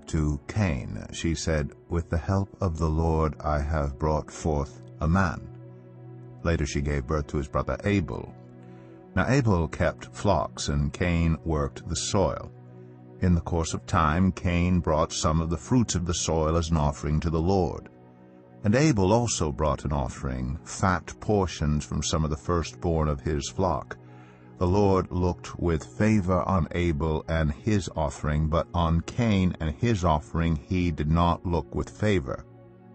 To Cain she said, "With the help of the Lord I have brought forth a man." Later she gave birth to his brother Abel. Now Abel kept flocks, and Cain worked the soil. In the course of time Cain brought some of the fruits of the soil as an offering to the Lord. And Abel also brought an offering, fat portions from some of the firstborn of his flock. The Lord looked with favor on Abel and his offering, but on Cain and his offering he did not look with favor.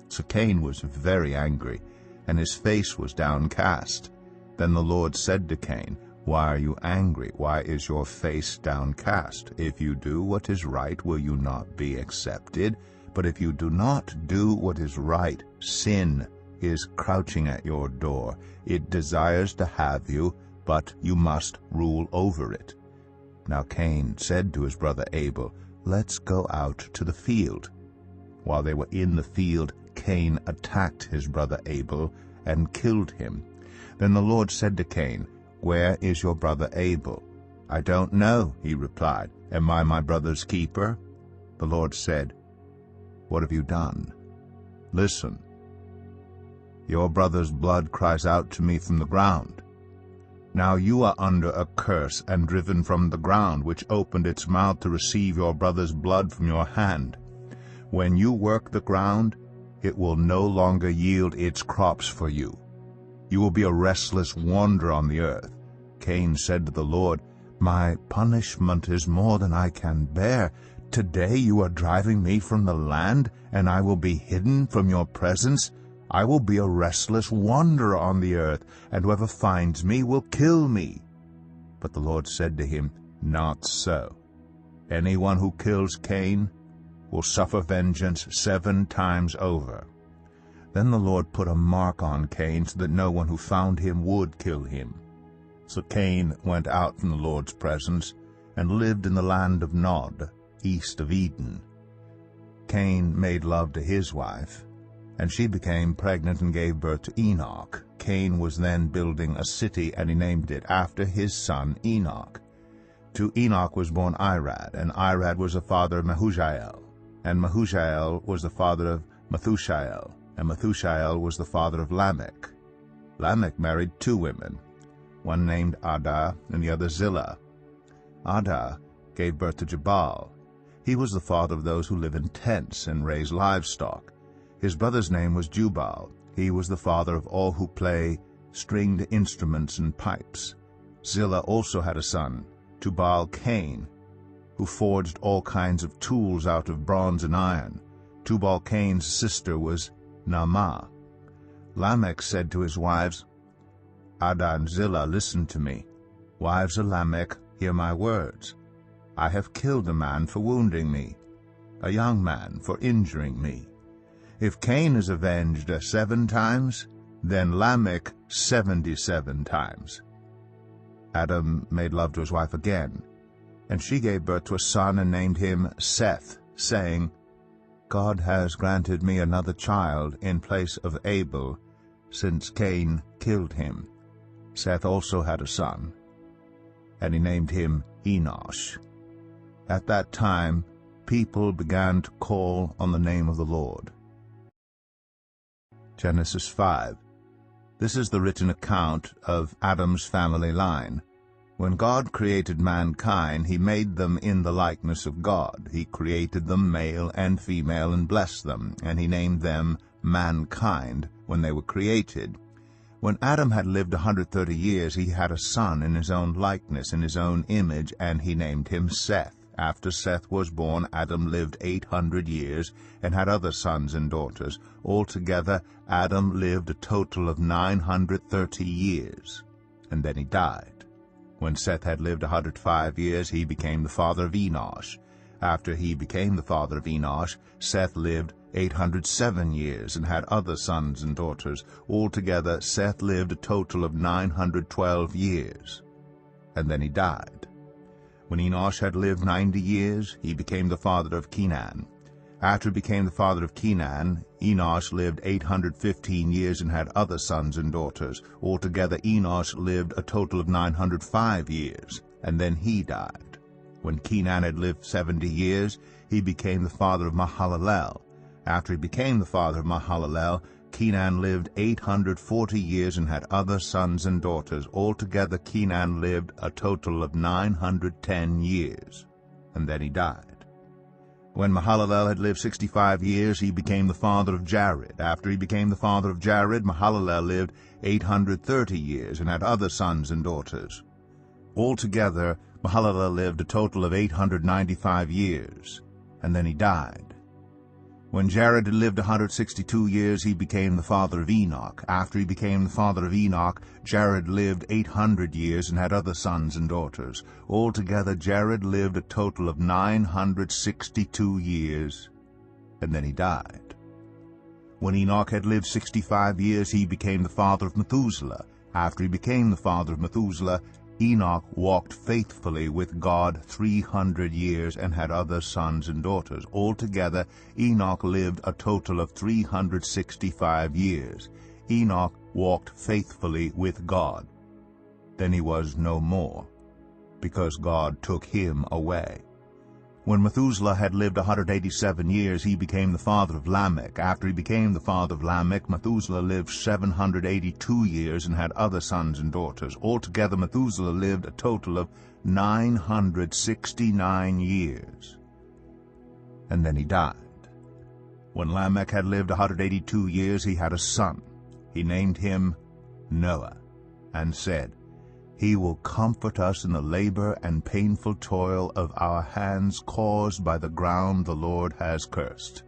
So Cain was very angry, and his face was downcast. Then the Lord said to Cain, "Why are you angry? Why is your face downcast? If you do what is right, will you not be accepted? But if you do not do what is right, sin is crouching at your door. It desires to have you, but you must rule over it." Now Cain said to his brother Abel, "Let's go out to the field." While they were in the field, Cain attacked his brother Abel and killed him. Then the Lord said to Cain, "Where is your brother Abel?" "I don't know," he replied. "Am I my brother's keeper?" The Lord said, "What have you done? Listen. Your brother's blood cries out to me from the ground. Now you are under a curse and driven from the ground, which opened its mouth to receive your brother's blood from your hand. When you work the ground, it will no longer yield its crops for you. You will be a restless wanderer on the earth." Cain said to the Lord, "My punishment is more than I can bear. Today you are driving me from the land, and I will be hidden from your presence. I will be a restless wanderer on the earth, and whoever finds me will kill me." But the Lord said to him, "Not so. Anyone who kills Cain will suffer vengeance 7 times over." Then the Lord put a mark on Cain so that no one who found him would kill him. So Cain went out from the Lord's presence and lived in the land of Nod, east of Eden. Cain made love to his wife, and she became pregnant and gave birth to Enoch. Cain was then building a city, and he named it after his son Enoch. To Enoch was born Irad, and Irad was the father of Mehujael, and Mehujael was the father of Methushael, and Methushael was the father of Lamech. Lamech married 2 women, one named Adah and the other Zillah. Adah gave birth to Jabal. He was the father of those who live in tents and raise livestock. His brother's name was Jubal. He was the father of all who play stringed instruments and pipes. Zillah also had a son, Tubal-Cain, who forged all kinds of tools out of bronze and iron. Tubal-Cain's sister was Naamah. Lamech said to his wives, "Adah and Zillah, listen to me. Wives of Lamech, hear my words. I have killed a man for wounding me, a young man for injuring me. If Cain is avenged 7 times, then Lamech 77 times. Adam made love to his wife again, and she gave birth to a son and named him Seth, saying, "God has granted me another child in place of Abel, since Cain killed him." Seth also had a son, and he named him Enosh. At that time, people began to call on the name of the Lord. Genesis 5. This is the written account of Adam's family line. When God created mankind, he made them in the likeness of God. He created them male and female and blessed them, and he named them mankind when they were created. When Adam had lived 130 years, he had a son in his own likeness, in his own image, and he named him Seth. After Seth was born, Adam lived 800 years and had other sons and daughters. Altogether, Adam lived a total of 930 years, and then he died. When Seth had lived 105 years, he became the father of Enosh. After he became the father of Enosh, Seth lived 807 years and had other sons and daughters. Altogether, Seth lived a total of 912 years, and then he died. When Enosh had lived 90 years, he became the father of Kenan. After he became the father of Kenan, Enosh lived 815 years and had other sons and daughters. Altogether, Enosh lived a total of 905 years, and then he died. When Kenan had lived 70 years, he became the father of Mahalalel. After he became the father of Mahalalel, Kenan lived 840 years and had other sons and daughters. Altogether Kenan lived a total of 910 years, and then he died. When Mahalalel had lived 65 years, he became the father of Jared. After he became the father of Jared, Mahalalel lived 830 years and had other sons and daughters. Altogether, Mahalalel lived a total of 895 years, and then he died. When Jared had lived 162 years, he became the father of Enoch. After he became the father of Enoch, Jared lived 800 years and had other sons and daughters. Altogether, Jared lived a total of 962 years, and then he died. When Enoch had lived 65 years, he became the father of Methuselah. After he became the father of Methuselah, Enoch walked faithfully with God 300 years and had other sons and daughters. Altogether, Enoch lived a total of 365 years. Enoch walked faithfully with God. Then he was no more, because God took him away. When Methuselah had lived 187 years, he became the father of Lamech. After he became the father of Lamech, Methuselah lived 782 years and had other sons and daughters. Altogether, Methuselah lived a total of 969 years, and then he died. When Lamech had lived 182 years, he had a son. He named him Noah, and said, "He will comfort us in the labor and painful toil of our hands caused by the ground the Lord has cursed."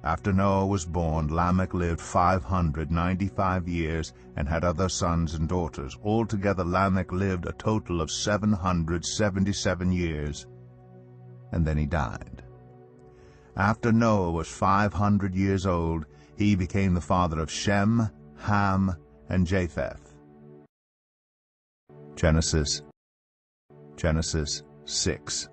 After Noah was born, Lamech lived 595 years and had other sons and daughters. Altogether Lamech lived a total of 777 years, and then he died. After Noah was 500 years old, he became the father of Shem, Ham, and Japheth. Genesis 6.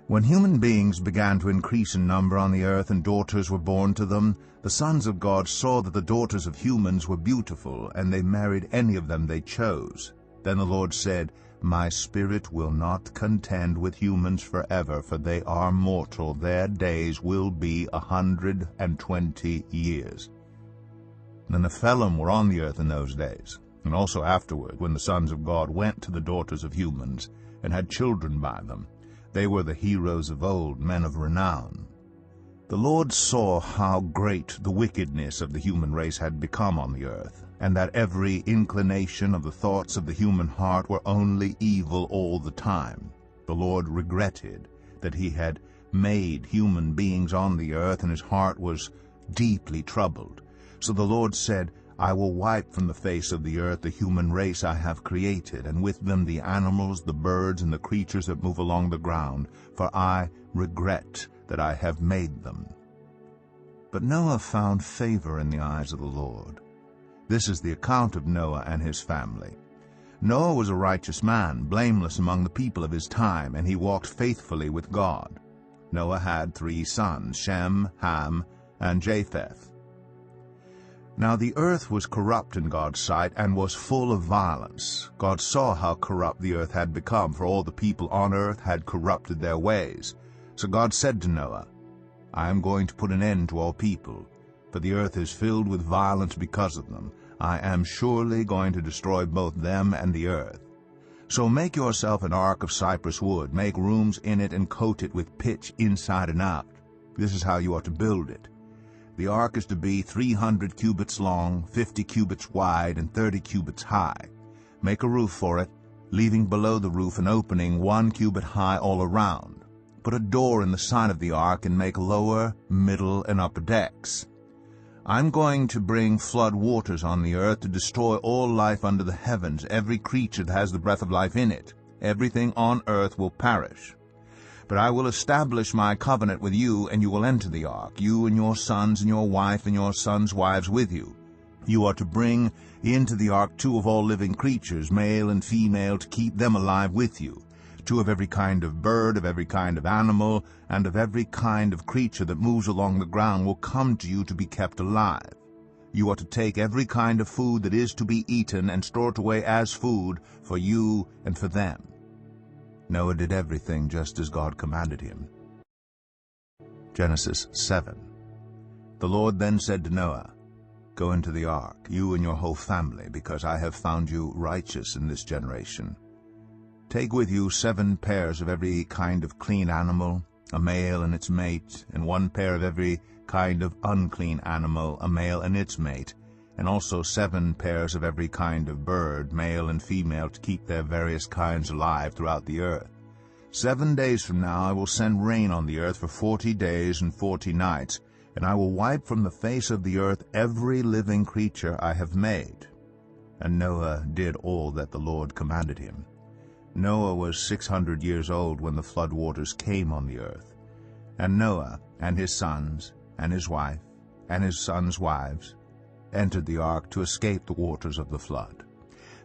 When human beings began to increase in number on the earth and daughters were born to them, the sons of God saw that the daughters of humans were beautiful, and they married any of them they chose. Then the Lord said, "My spirit will not contend with humans forever, for they are mortal. Their days will be 120 years. The Nephilim were on the earth in those days, and also afterward, when the sons of God went to the daughters of humans and had children by them. They were the heroes of old, men of renown. The Lord saw how great the wickedness of the human race had become on the earth, and that every inclination of the thoughts of the human heart were only evil all the time. The Lord regretted that he had made human beings on the earth, and his heart was deeply troubled. So the Lord said, "I will wipe from the face of the earth the human race I have created, and with them the animals, the birds, and the creatures that move along the ground, for I regret that I have made them." But Noah found favor in the eyes of the Lord. This is the account of Noah and his family. Noah was a righteous man, blameless among the people of his time, and he walked faithfully with God. Noah had 3 sons, Shem, Ham, and Japheth. Now the earth was corrupt in God's sight, and was full of violence. God saw how corrupt the earth had become, for all the people on earth had corrupted their ways. So God said to Noah, "I am going to put an end to all people, for the earth is filled with violence because of them. I am surely going to destroy both them and the earth. So make yourself an ark of cypress wood, make rooms in it, and coat it with pitch inside and out. This is how you are to build it. The ark is to be 300 cubits long, 50 cubits wide, and 30 cubits high. Make a roof for it, leaving below the roof an opening 1 cubit high all around. Put a door in the side of the ark, and make lower, middle, and upper decks. I'm going to bring flood waters on the earth to destroy all life under the heavens, every creature that has the breath of life in it. Everything on earth will perish. But I will establish my covenant with you, and you will enter the ark, you and your sons and your wife and your sons' wives with you. You are to bring into the ark 2 of all living creatures, male and female, to keep them alive with you. 2 of every kind of bird, of every kind of animal, and of every kind of creature that moves along the ground will come to you to be kept alive. You are to take every kind of food that is to be eaten and store it away as food for you and for them." Noah did everything just as God commanded him. Genesis 7. The Lord then said to Noah, "Go into the ark, you and your whole family, because I have found you righteous in this generation. Take with you 7 pairs of every kind of clean animal, a male and its mate, and 1 pair of every kind of unclean animal, a male and its mate, and also 7 pairs of every kind of bird, male and female, to keep their various kinds alive throughout the earth. 7 days from now I will send rain on the earth for 40 days and 40 nights, and I will wipe from the face of the earth every living creature I have made." And Noah did all that the Lord commanded him. Noah was 600 years old when the flood waters came on the earth. And Noah and his sons and his wife and his sons' wives entered the ark to escape the waters of the flood.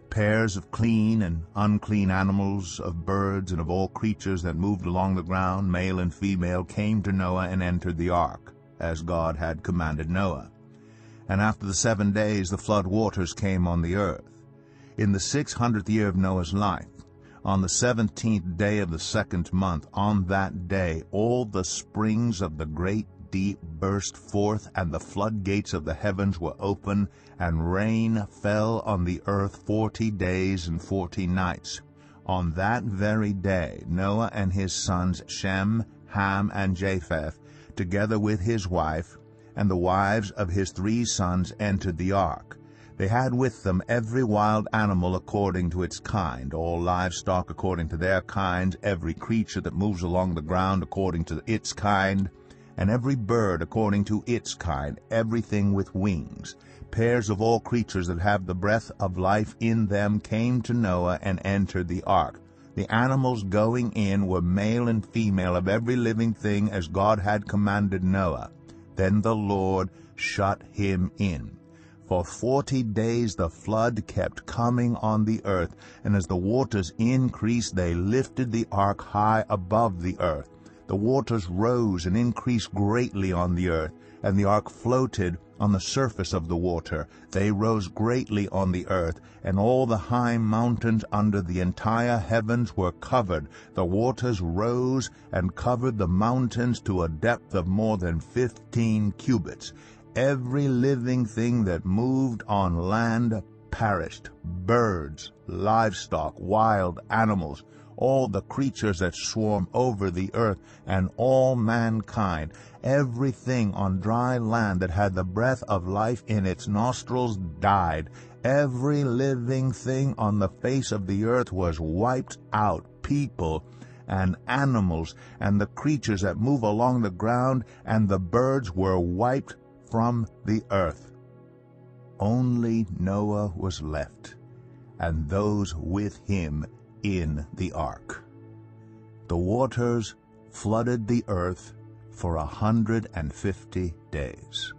Pairs of clean and unclean animals, of birds, and of all creatures that moved along the ground, male and female, came to Noah and entered the ark, as God had commanded Noah. And after the 7 days the flood waters came on the earth. In the 600th year of Noah's life, on the 17th day of the 2nd month, on that day all the springs of the great deep burst forth, and the floodgates of the heavens were open, and rain fell on the earth 40 days and 40 nights. On that very day Noah and his sons Shem, Ham, and Japheth, together with his wife, and the wives of his 3 sons, entered the ark. They had with them every wild animal according to its kind, all livestock according to their kinds, every creature that moves along the ground according to its kind, and every bird according to its kind, everything with wings. Pairs of all creatures that have the breath of life in them came to Noah and entered the ark. The animals going in were male and female of every living thing, as God had commanded Noah. Then the Lord shut him in. For 40 days the flood kept coming on the earth, and as the waters increased, they lifted the ark high above the earth. The waters rose and increased greatly on the earth, and the ark floated on the surface of the water. They rose greatly on the earth, and all the high mountains under the entire heavens were covered. The waters rose and covered the mountains to a depth of more than 15 cubits. Every living thing that moved on land perished, birds, livestock, wild animals, all the creatures that swarm over the earth, and all mankind. Everything on dry land that had the breath of life in its nostrils died. Every living thing on the face of the earth was wiped out, people and animals, and the creatures that move along the ground, and the birds were wiped from the earth. Only Noah was left, and those with him in the ark. The waters flooded the earth for 150 days.